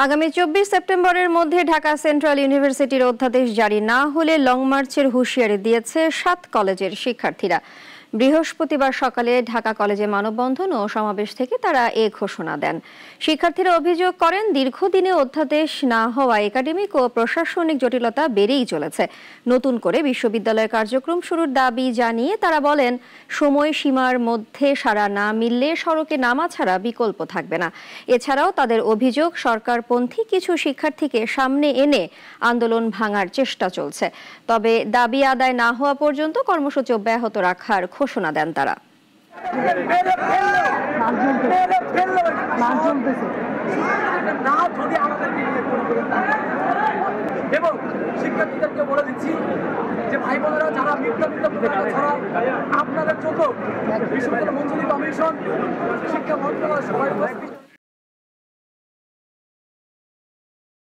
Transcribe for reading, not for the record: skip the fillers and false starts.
আগামী 24 সেপ্টেম্বরের মধ্যে ঢাকা সেন্ট্রাল ইউনিভার্সিটির অধ্যাদেশ জারি না হলে লং মার্চের হুঁশিয়ারি দিয়েছে 7 কলেজের শিক্ষার্থীরা। বৃহস্পতিবার সকালে ঢাকা কলেজে মানববন্ধন ও সমাবেশ থেকে তারা এ ঘোষণা দেন। শিক্ষার্থীরা অভিযোগ করেন, দীর্ঘদিনে অধ্যাদেশ না হওয়া একাডেমিক ও প্রশাসনিক জটিলতা বেড়েই চলেছে। নতুন করে বিশ্ববিদ্যালয়ের কার্যক্রম শুরুর দাবি জানিয়ে তারা বলেন, সময়সীমার মধ্যে সাড়া না মিললে সড়কে নামা ছাড়া বিকল্প থাকবে না। এছাড়াও তাদের অভিযোগ, সরকারপন্থী কিছু শিক্ষার্থীকে সামনে এনে আন্দোলন ভাঙার চেষ্টা চলছে। তবে দাবি আদায় না হওয়া পর্যন্ত কর্মসূচি অব্যাহত রাখার ঘোষণা দেন তারা। এবং শিক্ষার্থীদেরকে বলে দিচ্ছি যে ভাই বোনেরা যারা আপনাদের জন্য বিশ্ববিদ্যালয় মঞ্জুরি কমিশন, শিক্ষা মন্ত্রণালয় সবাই